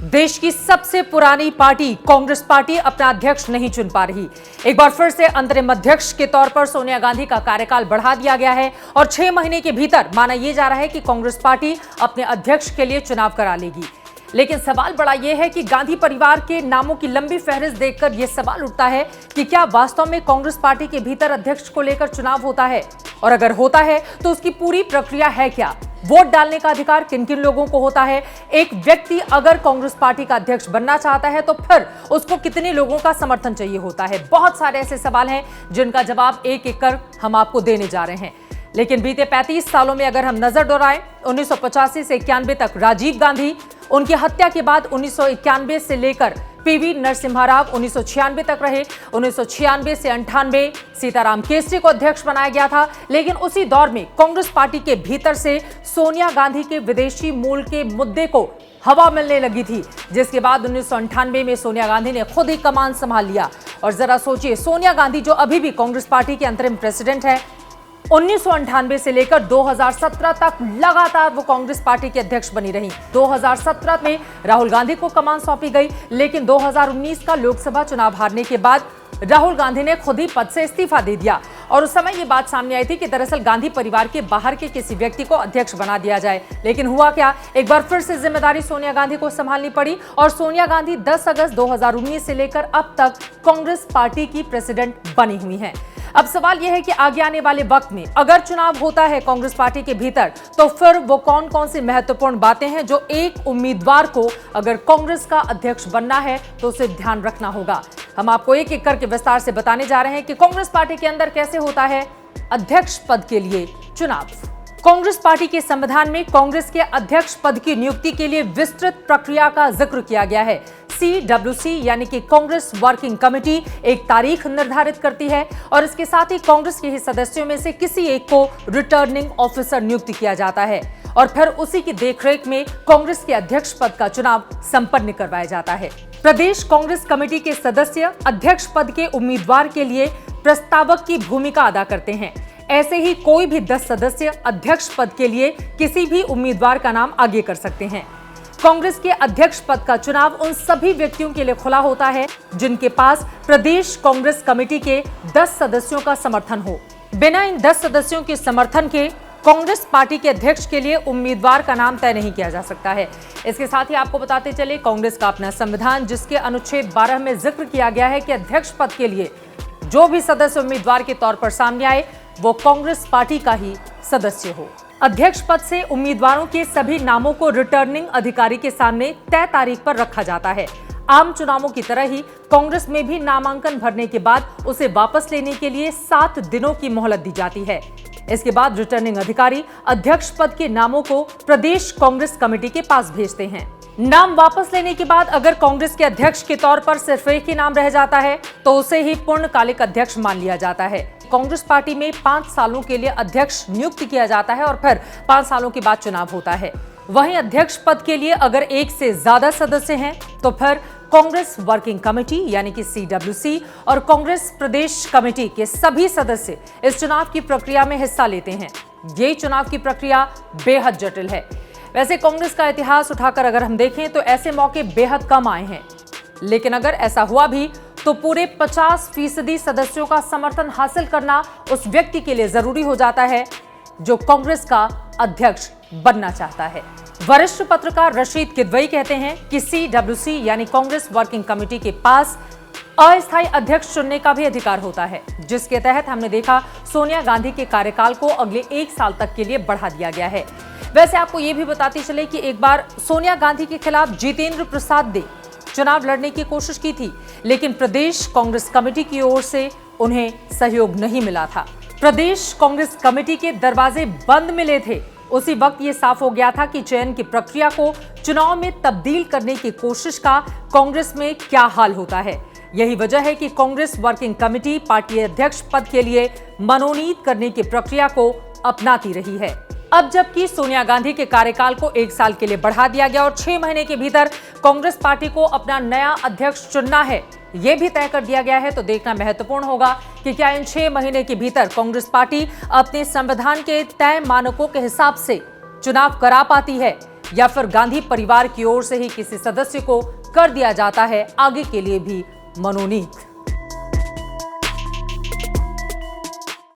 देश की सबसे पुरानी पार्टी कांग्रेस पार्टी अपना अध्यक्ष नहीं चुन पा रही। एक बार फिर से अंतरिम अध्यक्ष के तौर पर सोनिया गांधी का कार्यकाल बढ़ा दिया गया है और 6 महीने के भीतर माना यह जा रहा है कि कांग्रेस पार्टी अपने अध्यक्ष के लिए चुनाव करा लेगी। लेकिन सवाल बड़ा यह है कि गांधी परिवार के नामों की लंबी फहरिस्त देखकर यह सवाल उठता है कि क्या वास्तव में कांग्रेस पार्टी के भीतर अध्यक्ष को लेकर चुनाव होता है, और अगर होता है तो उसकी पूरी प्रक्रिया है क्या। वोट डालने का अधिकार किन किन लोगों को होता है। एक व्यक्ति अगर कांग्रेस पार्टी का अध्यक्ष बनना चाहता है तो फिर उसको कितने लोगों का समर्थन चाहिए होता है। बहुत सारे ऐसे सवाल हैं जिनका जवाब एक एक कर हम आपको देने जा रहे हैं। लेकिन बीते 35 सालों में अगर हम नजर दौड़ाएं, 1985 से 91 तक राजीव गांधी, उनकी हत्या के बाद 1991 से लेकर पीवी नरसिम्हा राव 1996 तक रहे। 1996 से 98 सीताराम केसरी को अध्यक्ष बनाया गया था। लेकिन उसी दौर में कांग्रेस पार्टी के भीतर से सोनिया गांधी के विदेशी मूल के मुद्दे को हवा मिलने लगी थी, जिसके बाद 1998 में सोनिया गांधी ने खुद ही कमान संभाल लिया। और जरा सोचिए, सोनिया गांधी जो अभी भी कांग्रेस पार्टी के अंतरिम प्रेसिडेंट है, 1998 से लेकर 2017 तक लगातार वो कांग्रेस पार्टी के अध्यक्ष बनी रही। 2017 में राहुल गांधी को कमान सौंपी गई, लेकिन 2019 का लोकसभा चुनाव हारने के बाद राहुल गांधी ने खुद ही पद से इस्तीफा दे दिया। और उस समय ये बात सामने आई थी कि दरअसल गांधी परिवार के बाहर के किसी व्यक्ति को अध्यक्ष बना दिया जाए। लेकिन हुआ क्या, एक बार फिर से जिम्मेदारी सोनिया गांधी को संभालनी पड़ी और सोनिया गांधी 10 अगस्त 2019 से लेकर अब तक कांग्रेस पार्टी की प्रेसिडेंट बनी हुई हैं। अब सवाल यह है कि आगे आने वाले वक्त में अगर चुनाव होता है कांग्रेस पार्टी के भीतर, तो फिर वो कौन कौन सी महत्वपूर्ण बातें हैं जो एक उम्मीदवार को अगर कांग्रेस का अध्यक्ष बनना है तो उसे ध्यान रखना होगा। हम आपको एक एक करके विस्तार से बताने जा रहे हैं कि कांग्रेस पार्टी के अंदर कैसे होता है अध्यक्ष पद के लिए चुनाव। कांग्रेस पार्टी के संविधान में कांग्रेस के अध्यक्ष पद की नियुक्ति के लिए विस्तृत प्रक्रिया का जिक्र किया गया है। CWC यानी कि कांग्रेस वर्किंग कमेटी एक तारीख निर्धारित करती है और इसके साथ ही कांग्रेस के ही सदस्यों में से किसी एक को रिटर्निंग ऑफिसर नियुक्त किया जाता है और फिर उसी की देखरेख में कांग्रेस के अध्यक्ष पद का चुनाव संपन्न करवाया जाता है। प्रदेश कांग्रेस कमेटी के सदस्य अध्यक्ष पद के उम्मीदवार के लिए प्रस्तावक की भूमिका अदा करते हैं। ऐसे ही कोई भी 10 सदस्य अध्यक्ष पद के लिए किसी भी उम्मीदवार का नाम आगे कर सकते हैं। कांग्रेस के अध्यक्ष पद का चुनाव उन सभी व्यक्तियों के लिए खुला होता है जिनके पास प्रदेश कांग्रेस कमेटी के 10 सदस्यों का समर्थन हो। बिना इन 10 सदस्यों के समर्थन के कांग्रेस पार्टी के अध्यक्ष के लिए उम्मीदवार का नाम तय नहीं किया जा सकता है। इसके साथ ही आपको बताते चले, कांग्रेस का अपना संविधान जिसके अनुच्छेद 12 में जिक्र किया गया है कि अध्यक्ष पद के लिए जो भी सदस्य उम्मीदवार के तौर पर सामने आए वो कांग्रेस पार्टी का ही सदस्य हो। अध्यक्ष पद से उम्मीदवारों के सभी नामों को रिटर्निंग अधिकारी के सामने तय तारीख पर रखा जाता है। आम चुनावों की तरह ही कांग्रेस में भी नामांकन भरने के बाद उसे वापस लेने के लिए 7 दिनों की मोहलत दी जाती है। इसके बाद रिटर्निंग अधिकारी अध्यक्ष पद के नामों को प्रदेश कांग्रेस कमेटी के पास भेजते हैं। नाम वापस लेने के बाद अगर कांग्रेस के अध्यक्ष के तौर पर सिर्फ एक ही नाम रह जाता है तो उसे ही पूर्णकालिक अध्यक्ष मान लिया जाता है। कांग्रेस पार्टी में 5 सालों के लिए अध्यक्ष नियुक्त किया जाता है और फिर 5 सालों के बाद चुनाव होता है। वहीं अध्यक्ष पद के लिए अगर एक से ज्यादा सदस्य हैं तो फिर कांग्रेस वर्किंग कमेटी यानी कि CWC और कांग्रेस प्रदेश कमेटी के सभी सदस्य इस चुनाव की प्रक्रिया में हिस्सा लेते हैं। ये चुनाव की प्रक्रिया बेहद जटिल है। वैसे कांग्रेस का इतिहास उठाकर अगर हम देखें तो ऐसे मौके बेहद कम आए हैं, लेकिन अगर ऐसा हुआ भी तो पूरे 50% सदस्यों का समर्थन हासिल करना उस व्यक्ति के लिए जरूरी हो जाता है जो कांग्रेस का अध्यक्ष बनना चाहता है। वरिष्ठ पत्रकार रशीद किदवई कहते हैं कि CWC यानी कांग्रेस वर्किंग कमेटी के पास अस्थायी अध्यक्ष चुनने का भी अधिकार होता है, जिसके तहत हमने देखा सोनिया गांधी के कार्यकाल को अगले 1 साल तक के लिए बढ़ा दिया गया है। वैसे आपको ये भी बताते चले कि एक बार सोनिया गांधी के खिलाफ जितेंद्र प्रसाद ने चुनाव लड़ने की कोशिश की थी, लेकिन प्रदेश कांग्रेस कमेटी की ओर से उन्हें सहयोग नहीं मिला था। प्रदेश कांग्रेस कमेटी के दरवाजे बंद मिले थे। उसी वक्त ये साफ हो गया था कि चयन की प्रक्रिया को चुनाव में तब्दील करने की कोशिश का कांग्रेस में क्या हाल होता है। यही वजह है कि कांग्रेस वर्किंग कमेटी पार्टी अध्यक्ष पद के लिए मनोनीत करने की प्रक्रिया को अपनाती रही है। अब जबकि सोनिया गांधी के कार्यकाल को 1 साल के लिए बढ़ा दिया गया और 6 महीने के भीतर कांग्रेस पार्टी को अपना नया अध्यक्ष चुनना है, यह भी तय कर दिया गया है, तो देखना महत्वपूर्ण होगा कि क्या इन 6 महीने के भीतर कांग्रेस पार्टी अपने संविधान के तय मानकों के हिसाब से चुनाव करा पाती है या फिर गांधी परिवार की ओर से ही किसी सदस्य को कर दिया जाता है आगे के लिए भी मनोनीत।